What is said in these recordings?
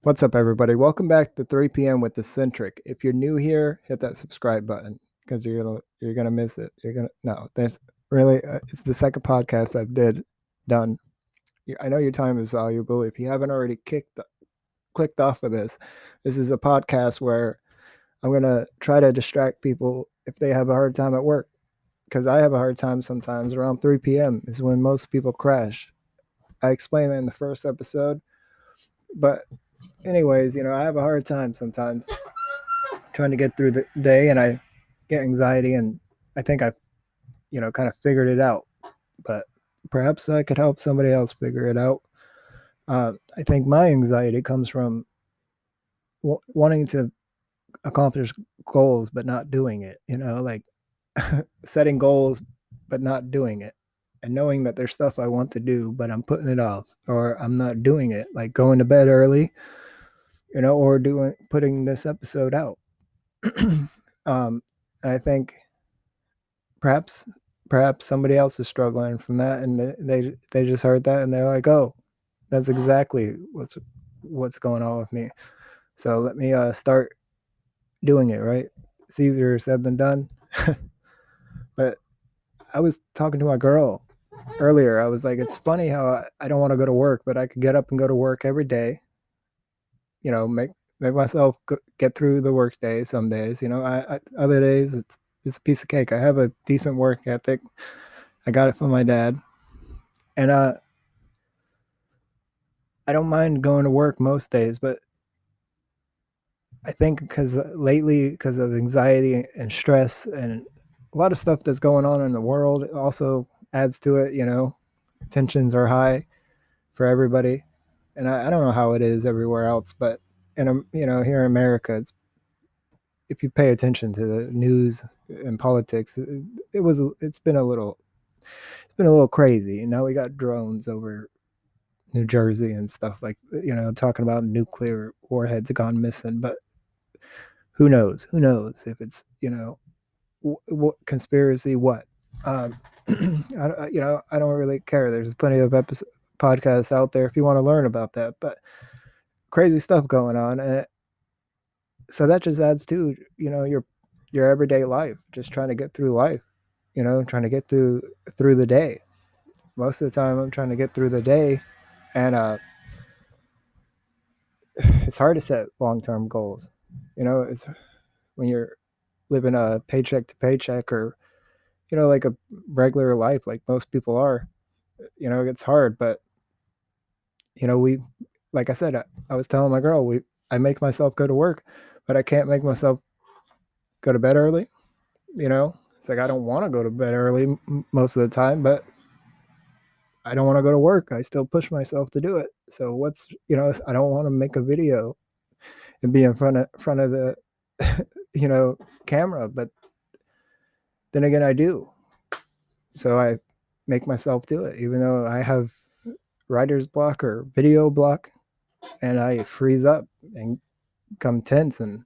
What's up, everybody? Welcome back to 3 p.m. with the Centric. If you're new here, hit that subscribe button because you're gonna miss it. You're gonna no. There's really it's the second podcast done. I know your time is valuable. If you haven't already clicked off of this is a podcast where I'm gonna try to distract people if they have a hard time at work because I have a hard time sometimes. Around 3 p.m. is when most people crash. I explained that in the first episode, but anyways, I have a hard time sometimes trying to get through the day, and I get anxiety, and I think I've kind of figured it out, but perhaps I could help somebody else figure it out. I think my anxiety comes from wanting to accomplish goals but not doing it, like setting goals but not doing it, and knowing that there's stuff I want to do but I'm putting it off or I'm not doing it, like going to bed early, or doing putting this episode out. And I think perhaps perhaps somebody else is struggling from that, and they just heard that and they're like, oh, that's exactly what's going on with me. So let me start doing it, right? It's easier said than done. But I was talking to my girl earlier. I was like, it's funny how I don't want to go to work, but I could get up and go to work every day, make myself get through the work day some days. Other days it's a piece of cake. I have a decent work ethic. I got it from my dad. And I don't mind going to work most days, but I think because lately, because of anxiety and stress and a lot of stuff that's going on in the world, it also adds to it. Tensions are high for everybody, and I don't know how it is everywhere else, but here in America, if you pay attention to the news and politics, it's been a little crazy. Now we got drones over New Jersey and stuff, like, talking about nuclear warheads gone missing. But who knows? Who knows if it's what conspiracy? What? Um, I don't really care. There's plenty of podcasts out there if you want to learn about that. But crazy stuff going on, so that just adds to your everyday life, just trying to get through life. Trying to get through the day. Most of the time, I'm trying to get through the day, and it's hard to set long term goals. It's when you're living a paycheck to paycheck, or like a regular life, like most people are. It's hard, but we, like I said, I was telling my girl, I make myself go to work, but I can't make myself go to bed early. It's like I don't want to go to bed early most of the time, but I don't want to go to work. I still push myself to do it. So I don't want to make a video and be in front of the camera, but then again, I do. So I make myself do it, even though I have writer's block or video block, and I freeze up and come tense and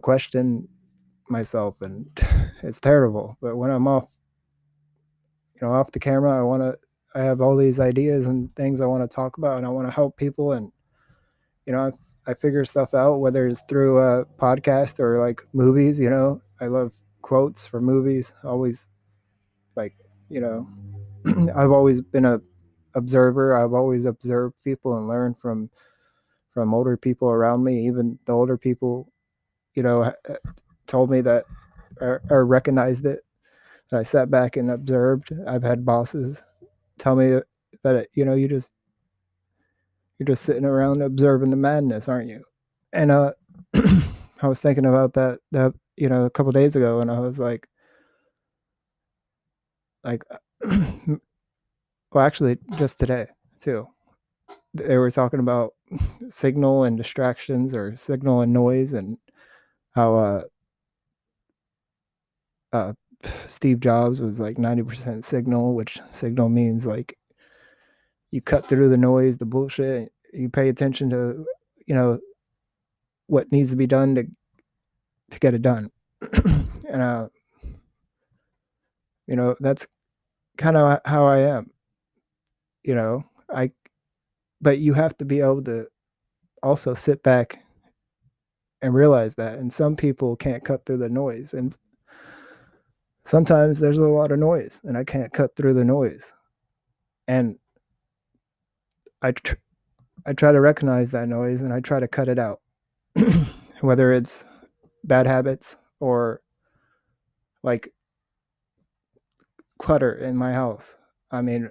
question myself, and it's terrible. But when I'm off the camera, I have all these ideas and things I want to talk about, and I want to help people, and I figure stuff out, whether it's through a podcast or like movies. I love quotes for movies. Always, like, you know, I've always been a observer. I've always observed people and learned from older people around me. Even the older people, told me that, or recognized it. That I sat back and observed. I've had bosses tell me that you're just sitting around observing the madness, aren't you? And I was thinking about that a couple days ago, and I was like, well, actually, just today too. They were talking about signal and distractions, or signal and noise, and how uh, Steve Jobs was like 90% signal, which signal means like you cut through the noise, the bullshit. You pay attention to you know what needs to be done to get it done. And that's kind of how I am. I but you have to be able to also sit back and realize that. And some people can't cut through the noise, and sometimes there's a lot of noise, and I can't cut through the noise. And I I try to recognize that noise, and I try to cut it out, whether it's bad habits or like clutter in my house. I mean,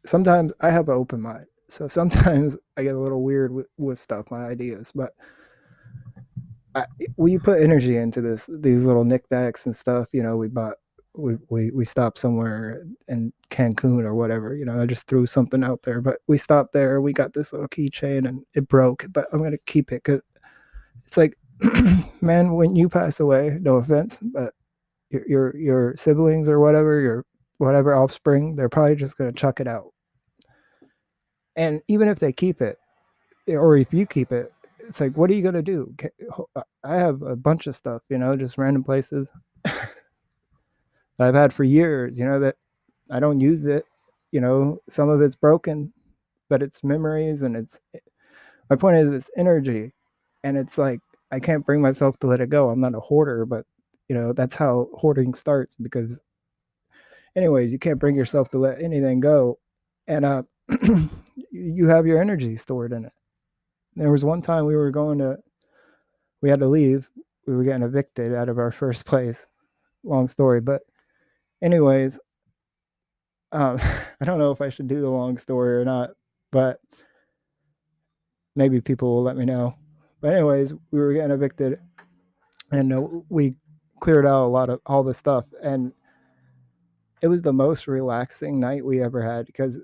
sometimes I have an open mind, so sometimes I get a little weird with stuff, my ideas, but we put energy into these little knickknacks and stuff. We bought we stopped somewhere in Cancun or whatever. I just threw something out there, but we stopped there. We got this little keychain and it broke, but I'm gonna keep it because it's like, man, when you pass away, no offense, but your siblings or whatever, your whatever offspring, they're probably just gonna chuck it out. And even if they keep it, or if you keep it, it's like, what are you gonna do? I have a bunch of stuff, just random places that I've had for years, that I don't use it. Some of it's broken, but it's memories, and my point is it's energy, and it's like I can't bring myself to let it go. I'm not a hoarder, but that's how hoarding starts, because anyways, you can't bring yourself to let anything go, and you have your energy stored in it. There was one time we had to leave. We were getting evicted out of our first place. Long story, but anyways, I don't know if I should do the long story or not, but maybe people will let me know. But anyways, we were getting evicted, and we cleared out a lot of all the stuff, and it was the most relaxing night we ever had because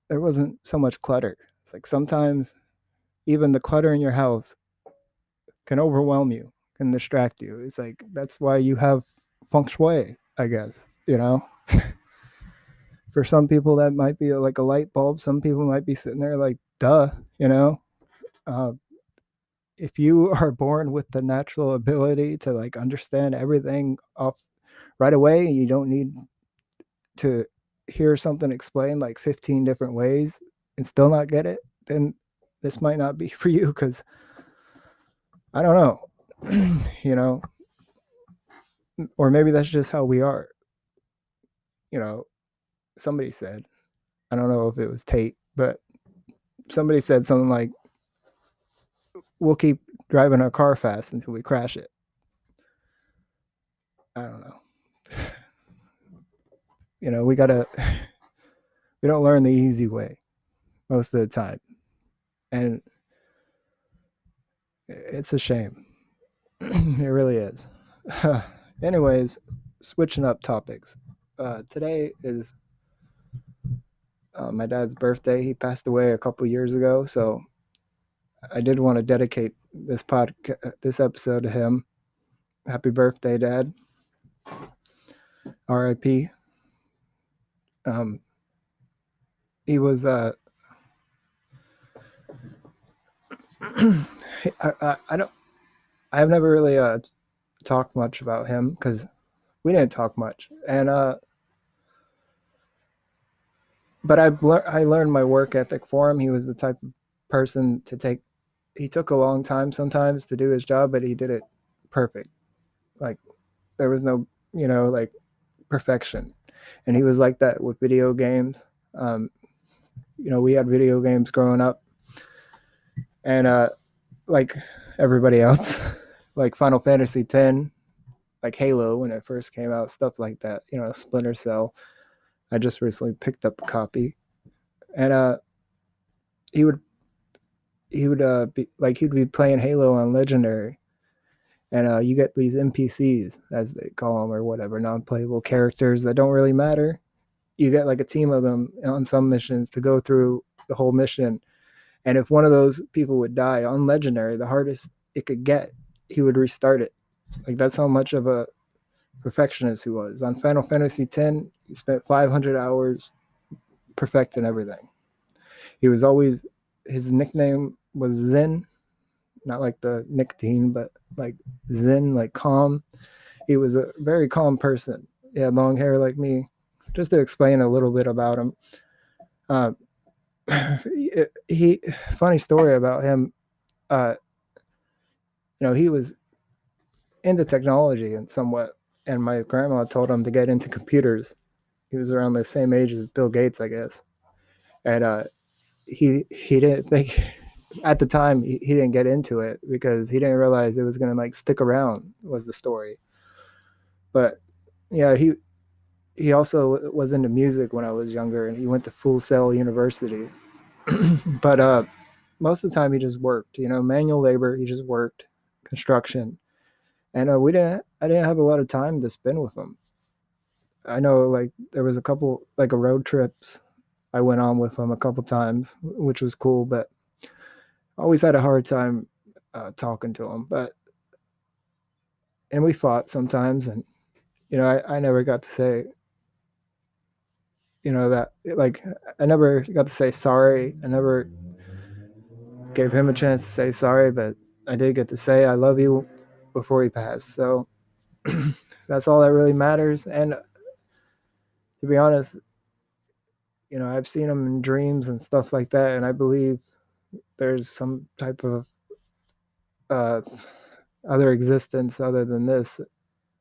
there wasn't so much clutter. It's like sometimes even the clutter in your house can overwhelm you, can distract you. It's like that's why you have feng shui, I guess. For some people that might be like a light bulb. Some people might be sitting there like, duh. Uh, if you are born with the natural ability to like understand everything off right away, and you don't need to hear something explained like 15 different ways and still not get it, then this might not be for you, because I don't know. Or maybe that's just how we are. you know Somebody said, I don't know if it was Tate, but somebody said something like, we'll keep driving our car fast until we crash it. I don't know. We gotta we don't learn the easy way most of the time, and it's a shame. It really is. Anyways, switching up topics. Today is my dad's birthday. He passed away a couple years ago, so I did want to dedicate this episode to him. Happy birthday, Dad. R.I.P. He was I don't I've never really talked much about him because we didn't talk much, and but I learned my work ethic for him. He was the type of person to take. He took a long time sometimes to do his job, but he did it perfect. Like there was no, like perfection, and he was like that with video games. We had video games growing up, and like everybody else, like Final Fantasy X, like Halo when it first came out, stuff like that. Splinter Cell. I just recently picked up a copy, and he would he'd be playing Halo on Legendary, and you get these NPCs, as they call them, or whatever, non-playable characters that don't really matter. You get like a team of them on some missions to go through the whole mission, and if one of those people would die on Legendary, the hardest it could get, he would restart it. Like that's how much of a perfectionist he was. On Final Fantasy X, he spent 500 hours perfecting everything. He was always, his nickname was Zen, not like the nicotine, but like Zen, like calm. He was a very calm person. He had long hair like me. Just to explain a little bit about him, Uh, he funny story about him. He was into technology and somewhat, and my grandma told him to get into computers. He was around the same age as Bill Gates, I guess, and he didn't think at the time he didn't get into it because he didn't realize it was gonna like stick around. Was the story, but yeah, he also was into music when I was younger, and he went to Full Sail University. But most of the time he just worked, manual labor. He just worked construction, and I didn't have a lot of time to spend with him. I know like there was a couple like a road trips I went on with him a couple times, which was cool, but I always had a hard time talking to him. And we fought sometimes, and I never got to say that like I never got to say sorry. I never gave him a chance to say sorry, but I did get to say I love you before he passed. So that's all that really matters. And to be honest, I've seen him in dreams and stuff like that, and I believe there's some type of uh, other existence other than this,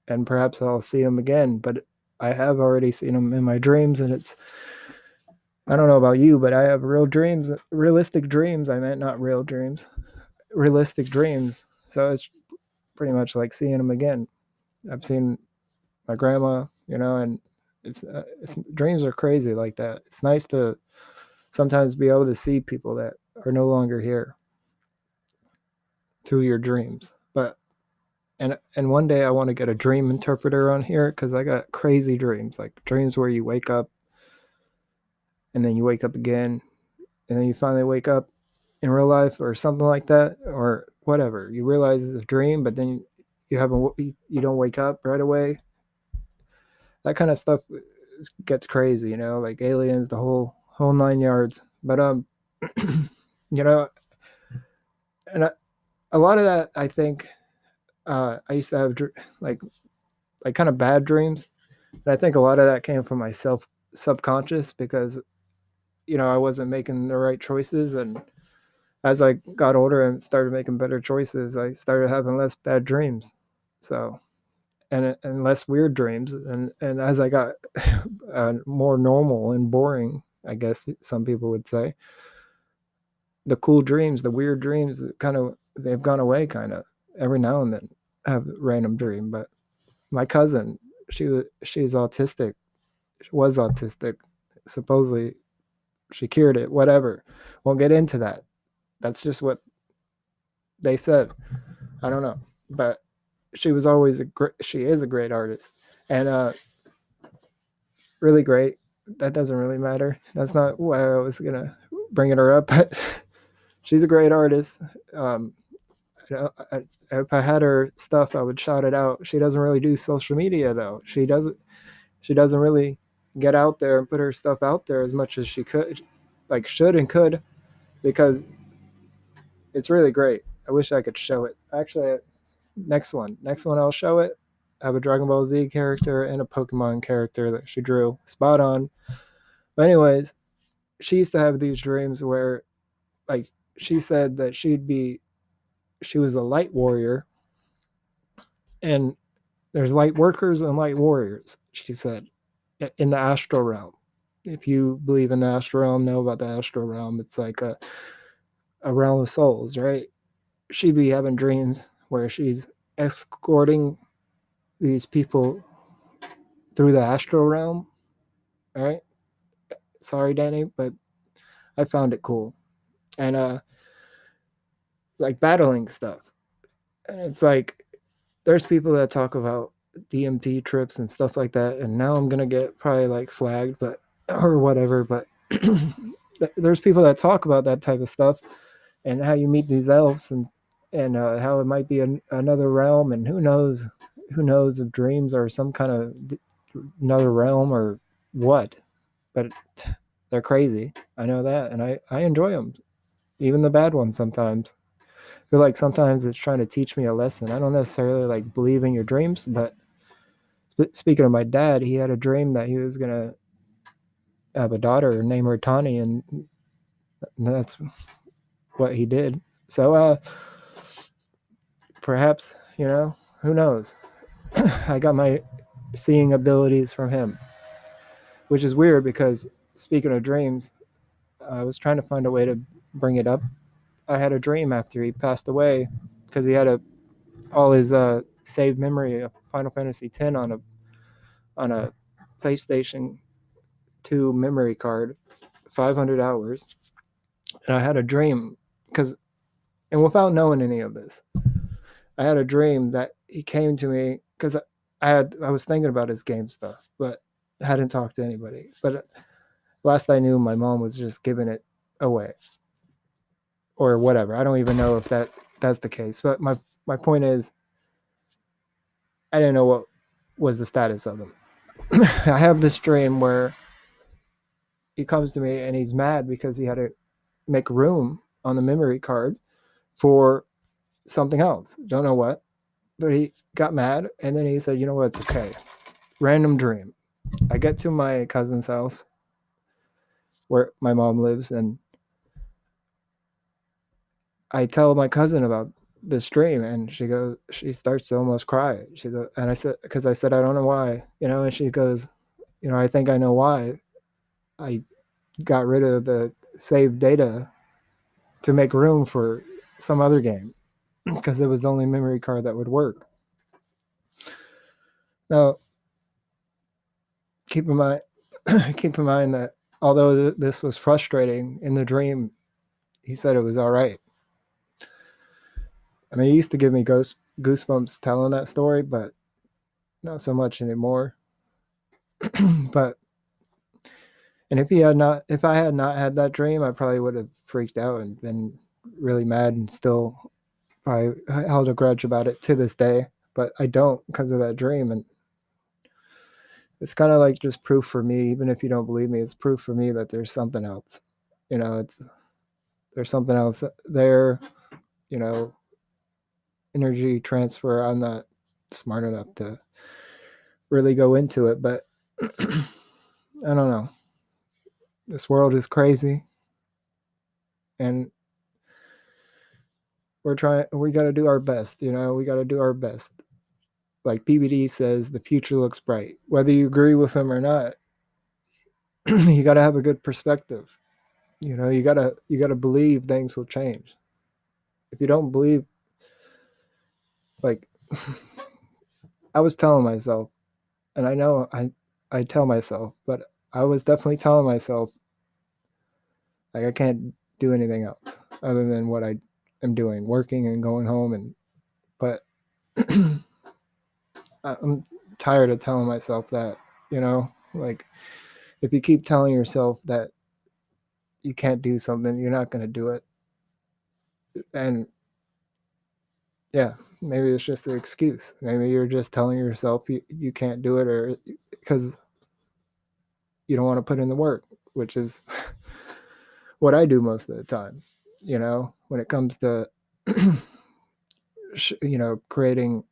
and perhaps I'll see him again. But I have already seen him in my dreams, and I don't know about you, but I have realistic dreams. I meant not real dreams, realistic dreams. So it's pretty much like seeing him again. I've seen my grandma, and it's dreams are crazy like that. It's nice to sometimes be able to see people that are no longer here through your dreams. But and one day I want to get a dream interpreter on here because I got crazy dreams, like dreams where you wake up and then you wake up again and then you finally wake up in real life or something like that or whatever. You realize it's a dream, but then you don't wake up right away. That kind of stuff gets crazy, like aliens, the whole 9 yards. But you know, and a lot of that I think I used to have like kind of bad dreams, and I think a lot of that came from my subconscious because I wasn't making the right choices, and as I got older and started making better choices, I started having less bad dreams. So and less weird dreams, and as I got more normal and boring, I guess some people would say, the cool dreams, the weird dreams, kind of they've gone away. Kind of every now and then, I have a random dream. But my cousin, she's autistic. She was autistic. Supposedly, she cured it. Whatever. Won't get into that. That's just what they said. I don't know, but she was always she is a great artist, and really great. That doesn't really matter. That's not why I was gonna bring her up, but she's a great artist. Um, if I had her stuff, I would shout it out. She doesn't really do social media though. She doesn't really get out there and put her stuff out there as much as she could, like should and could, because it's really great. I wish I could show it. Actually, next one I'll show it. I have a Dragon Ball Z character and a Pokemon character that she drew spot on. But anyways, she used to have these dreams where, like, she said that she was a light warrior, and there's light workers and light warriors. She said in the astral realm. If you believe in the astral realm, know about the astral realm. It's like a realm of souls, right? She'd be having dreams where she's escorting these people through the astral realm, right? Sorry, Danny, but I found it cool. And like battling stuff. And it's like there's people that talk about DMT trips and stuff like that, and now I'm gonna get probably like flagged, but or whatever. But there's people that talk about that type of stuff and how you meet these elves and how it might be another realm, and who knows if dreams are some kind of another realm or what. But they're crazy. I know that, and I enjoy them, even the bad ones sometimes. I feel like sometimes it's trying to teach me a lesson. I don't necessarily like believe in your dreams, but speaking of my dad, he had a dream that he was gonna have a daughter, name her Tawny, and that's what he did. So perhaps, who knows? I got my seeing abilities from him, which is weird because speaking of dreams, I was trying to find a way to bring it up. I had a dream after he passed away because he had all his saved memory of Final Fantasy X on a PlayStation 2 memory card, 500 hours. And I had a dream and without knowing any of this, I had a dream that he came to me because I was thinking about his game stuff, but hadn't talked to anybody. But last I knew, my mom was just giving it away or whatever. I don't even know if that's the case. But my point is, I didn't know what was the status of him. I have this dream where he comes to me and he's mad because he had to make room on the memory card for something else. Don't know what, but he got mad and then he said, "You know what? It's okay." Random dream. I get to my cousin's house where my mom lives, and I tell my cousin about this dream, and she starts to almost cry. She goes, and I said, I don't know why, and she goes, I think I know why. I got rid of the saved data to make room for some other game because it was the only memory card that would work. Now, keep in mind, that although this was frustrating in the dream, he said it was all right. I mean, it used to give me goosebumps telling that story, but not so much anymore. But and if I had not had that dream, I probably would have freaked out and been really mad and still probably held a grudge about it to this day. But I don't because of that dream, and it's kind of like just proof for me. Even if you don't believe me, it's proof for me that there's something else. There's something else there. Energy transfer. I'm not smart enough to really go into it, but I don't know. This world is crazy, and we got to do our best. We got to do our best. Like PBD says, the future looks bright. Whether you agree with him or not, you got to have a good perspective. You got to believe things will change. If you don't believe, like I was telling myself, and I know I tell myself, but I was definitely telling myself like I can't do anything else other than what I am doing, working and going home, but I'm tired of telling myself that, like if you keep telling yourself that you can't do something, you're not going to do it. And yeah, maybe it's just an excuse. Maybe you're just telling yourself you can't do it, or because you don't want to put in the work, which is what I do most of the time, when it comes to, creating,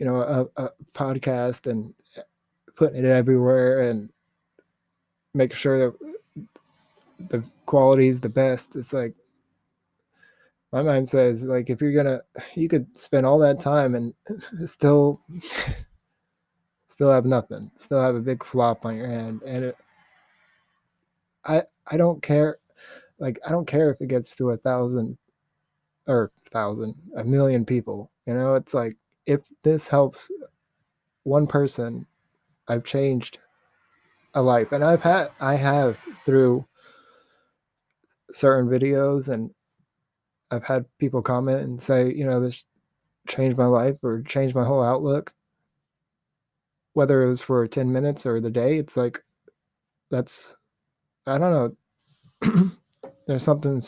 a podcast and putting it everywhere and make sure that the quality is the best. It's like, my mind says, like, if you could spend all that time and still have nothing, still have a big flop on your hand. And I don't care. Like, I don't care if it gets to 1,000 or 1,000, 1,000,000 people, it's like, if this helps one person, I've changed a life. And I have through certain videos, and I've had people comment and say, this changed my life or changed my whole outlook, whether it was for 10 minutes or the day. It's like, I don't know. There's something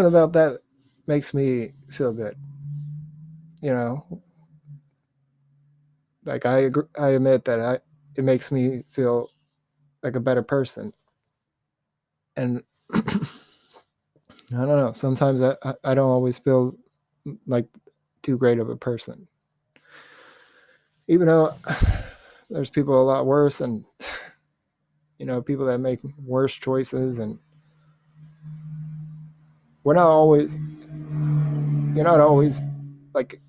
about that makes me feel good. Like I admit that it makes me feel like a better person. And I don't know. Sometimes I don't always feel like too great of a person, even though there's people a lot worse, and people that make worse choices, and we're not always you're not always like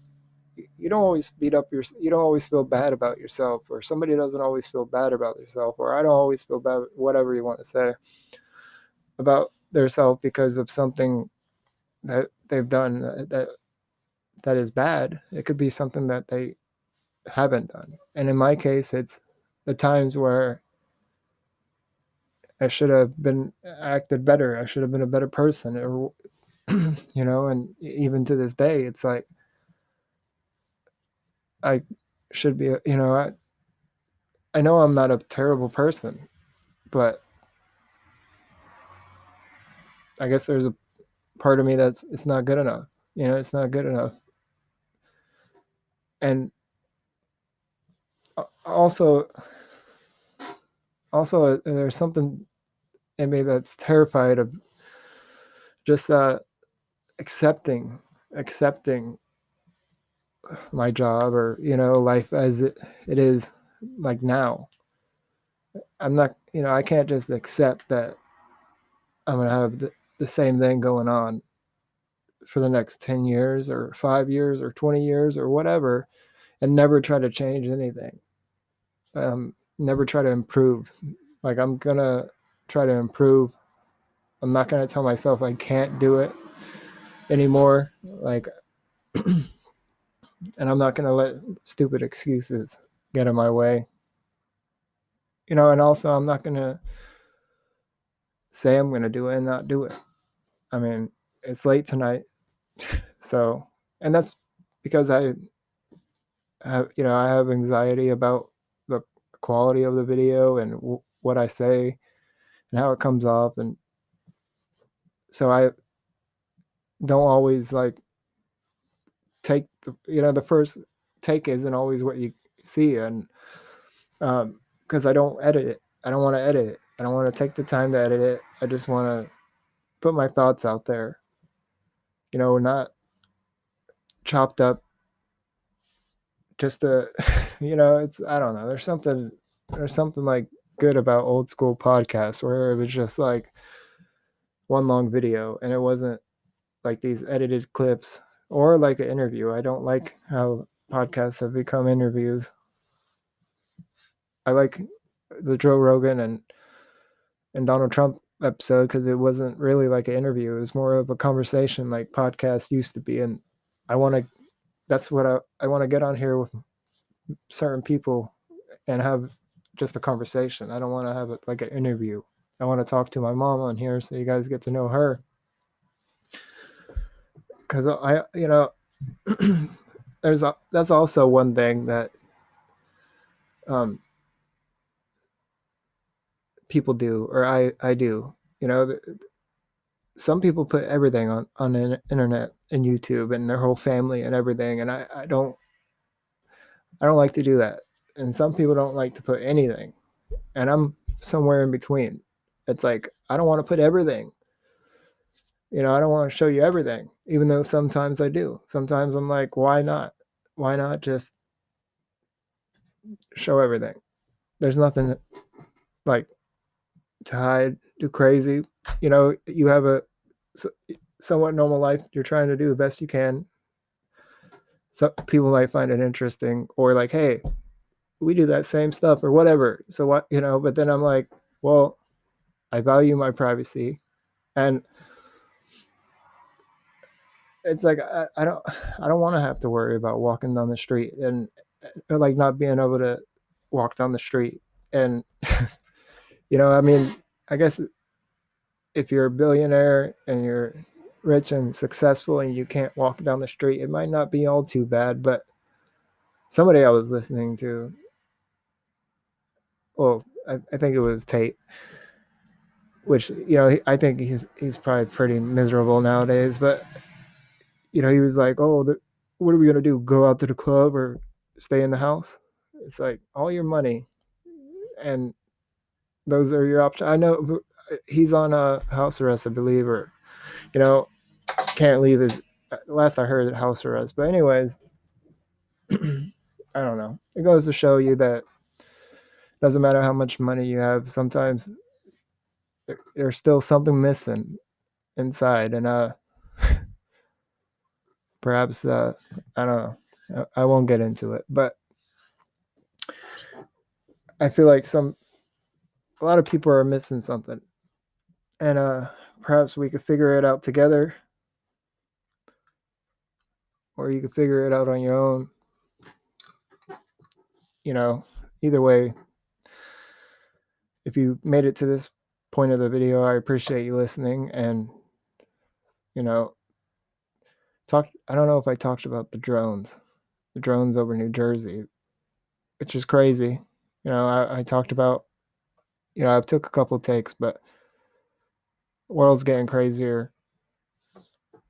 you don't always you don't always feel bad about yourself, or somebody doesn't always feel bad about themselves, or I don't always feel bad, whatever you want to say, about themselves because of something that they've done that is bad. It could be something that they haven't done. And in my case, it's the times where I should have been acted better. I should have been a better person, or and even to this day, it's like I should be. I know I'm not a terrible person, but I guess there's a part of me that's it's not good enough. It's not good enough. And also, there's something in me that's terrified of just accepting my job, or life as it is, like now. I'm not, I can't just accept that I'm gonna have the same thing going on for the next 10 years or 5 years or 20 years or whatever, and never try to change anything. Never try to improve. Like, I'm gonna try to improve. I'm not gonna tell myself I can't do it anymore. Like, and I'm not gonna let stupid excuses get in my way. And also, I'm not gonna say I'm gonna do it and not do it. I mean, it's late tonight, so, and that's because I have anxiety about the quality of the video and what I say and how it comes off, and so I don't always like take the first take isn't always what you see, and because I don't edit it. I don't want to edit it. I don't want to take the time to edit it. I just want to put my thoughts out there. Not chopped up just to, it's, I don't know. There's something like good about old school podcasts where it was just like one long video, and it wasn't like these edited clips or like an interview. I don't like how podcasts have become interviews. I like the Joe Rogan and Donald Trump episode because it wasn't really like an interview. It was more of a conversation like podcasts used to be. And that's what I want to get on here with certain people and have just a conversation. I don't want to have it like an interview. I want to talk to my mom on here so you guys get to know her. Because that's also one thing that people do, or I do. Some people put everything on the internet and YouTube and their whole family and everything, and I don't like to do that. And some people don't like to put anything, and I'm somewhere in between. It's like I don't want to put everything. I don't want to show you everything, even though sometimes I do. Sometimes I'm like, why not? Why not just show everything? There's nothing like to hide, do crazy. You have a somewhat normal life. You're trying to do the best you can. Some people might find it interesting, or like, hey, we do that same stuff or whatever. So what, but then I'm like, well, I value my privacy, and it's like I don't want to have to worry about walking down the street and like not being able to walk down the street. And I mean, I guess if you're a billionaire and you're rich and successful and you can't walk down the street, it might not be all too bad. But somebody I was listening to, well, I think it was Tate, which I think he's probably pretty miserable nowadays. But he was like, "Oh, what are we gonna do? Go out to the club or stay in the house?" It's like all your money, and those are your options. I know he's on a house arrest, I believe, or can't leave his. Last I heard, house arrest. But anyways, I don't know. It goes to show you that Doesn't matter how much money you have. Sometimes there's still something missing inside, and perhaps I don't know. I won't get into it, but I feel like a lot of people are missing something, and perhaps we could figure it out together, or you could figure it out on your own. You know, either way, if you made it to this point of the video, I appreciate you listening. And you know, I don't know if I talked about the drones over New Jersey, which is crazy. You know, I talked about, I took a couple takes, but the world's getting crazier.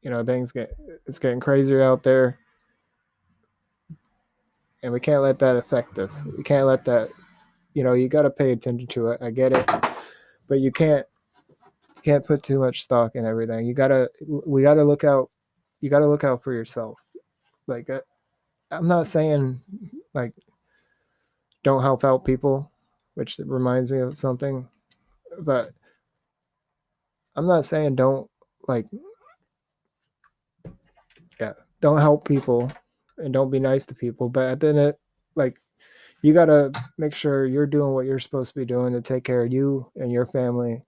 It's getting crazier out there, and we can't let that affect us. We can't let that, you got to pay attention to it. I get it, but you can't put too much stock in everything. We gotta look out. You gotta look out for yourself. Like, I'm not saying like don't help out people, which reminds me of something, but I'm not saying don't, like, don't help people and don't be nice to people. But at the end of, like, you gotta make sure you're doing what you're supposed to be doing to take care of you and your family,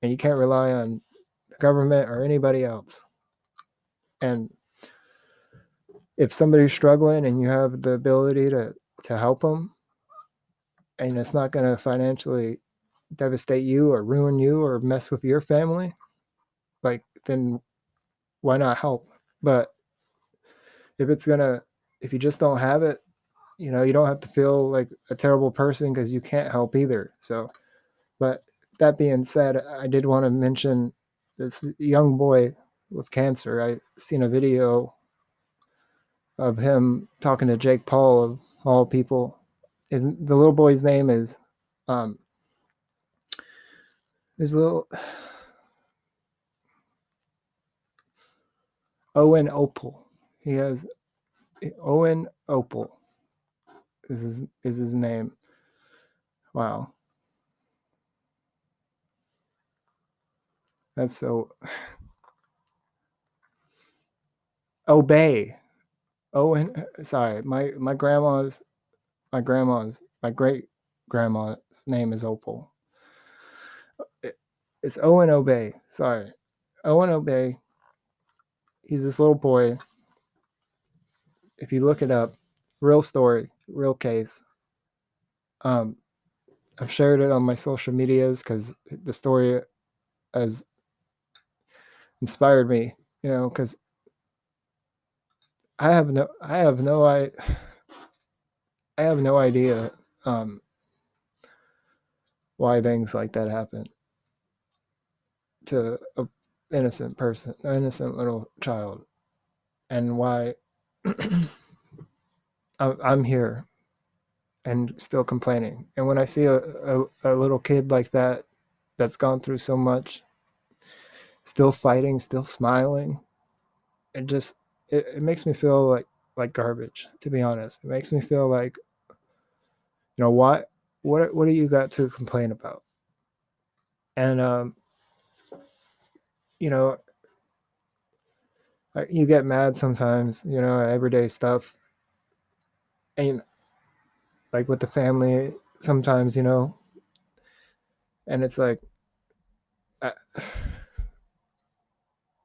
and you can't rely on the government or anybody else. And if somebody's struggling and you have the ability to help them, and it's not going to financially devastate you or ruin you or mess with your family, like, then why not help? But if you just don't have it, you don't have to feel like a terrible person because you can't help either. So, but that being said, I did want to mention this young boy with cancer. I seen a video of him talking to Jake Paul, of all people. The little boy's name is his little Owen Opal. He has Owen Opal is his name. Wow. That's so Obey. Owen, sorry. My great grandma's name is Opal. It's Owen Obey. Sorry. Owen Obey. He's this little boy. If you look it up, real story, real case. I've shared it on my social medias because the story has inspired me, because I have no idea why things like that happen to a innocent person, an innocent little child, and why I'm here and still complaining. And when I see a little kid like that that's gone through so much, still fighting, still smiling, it just it makes me feel like garbage, to be honest. It makes me feel like, what do you got to complain about? And you know you get mad sometimes, everyday stuff, and like with the family sometimes, and it's like, uh,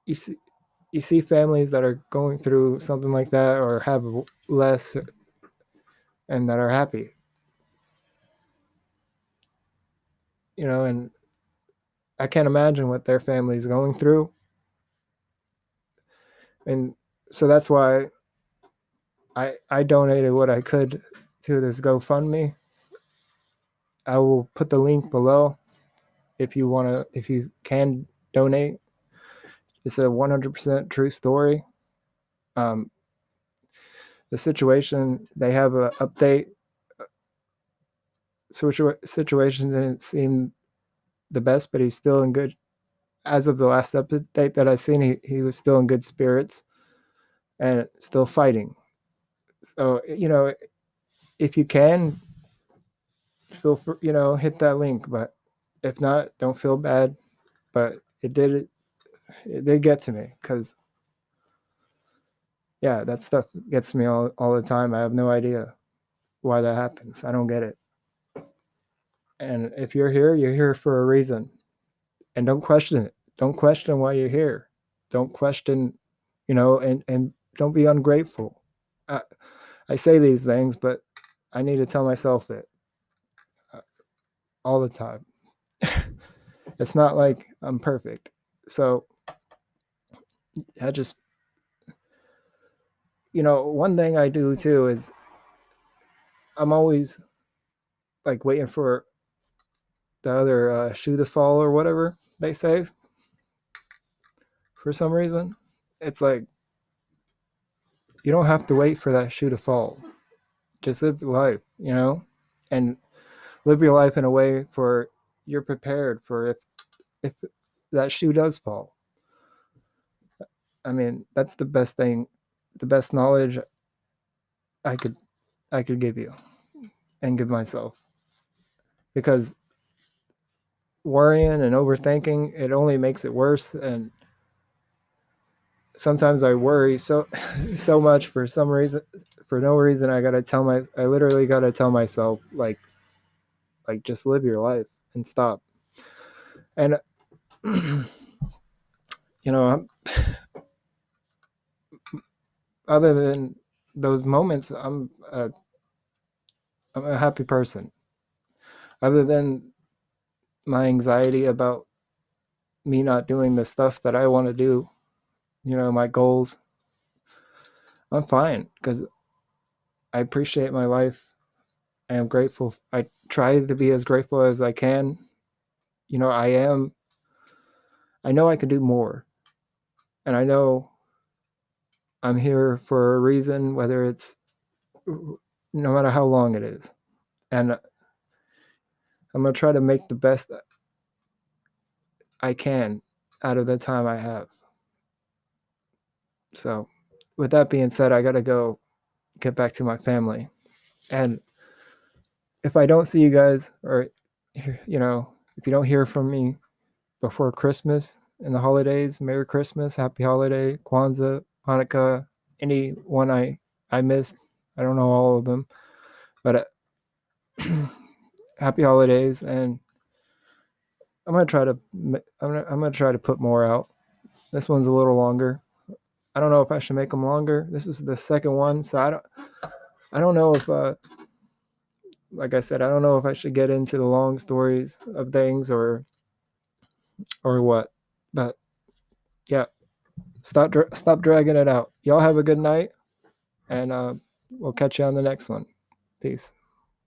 you see families that are going through something like that or have less, and that are happy, and I can't imagine what their family is going through. And so that's why I donated what I could to this GoFundMe. I will put the link below if you can donate. It's a 100% true story. Um, the situation, they have an update. Situation didn't seem the best, but he's still in good. As of the last update that I've seen, he was still in good spirits and still fighting. So, if you can, feel free, hit that link. But if not, don't feel bad. But it did get to me, because yeah, that stuff gets me all the time. I have no idea why that happens. I don't get it. And if you're here for a reason. And don't question it. Don't question why you're here. Don't question, and don't be ungrateful. I say these things, but I need to tell myself it all the time. It's not like I'm perfect. So I just, one thing I do too is I'm always like waiting for the other shoe to fall, or whatever they say. For some reason, it's like you don't have to wait for that shoe to fall. Just live your life, and live your life in a way for you're prepared for if that shoe does fall. I mean, that's the best thing, the best knowledge I could give you and give myself. Because worrying and overthinking, it only makes it worse. And sometimes I worry so much for some reason, for no reason. I literally gotta tell myself, like just live your life and stop. And other than those moments, I'm a happy person. Other than my anxiety about me not doing the stuff that I want to do, my goals, I'm fine, because I appreciate my life. I am grateful. I try to be as grateful as I can. I am. I know I can do more. And I know I'm here for a reason, whether it's no matter how long it is. And I'm going to try to make the best I can out of the time I have. So, with that being said, I got to go get back to my family. And if I don't see you guys, or, if you don't hear from me before Christmas and the holidays, Merry Christmas, Happy Holiday, Kwanzaa, Hanukkah, any one I missed. I don't know all of them, but Happy Holidays. And I'm gonna try to put more out. This one's a little longer. I don't know if I should make them longer. This is the second one, so I don't know if like I said, I don't know if I should get into the long stories of things, or what. But yeah, stop dragging it out. Y'all have a good night, and we'll catch you on the next one. Peace.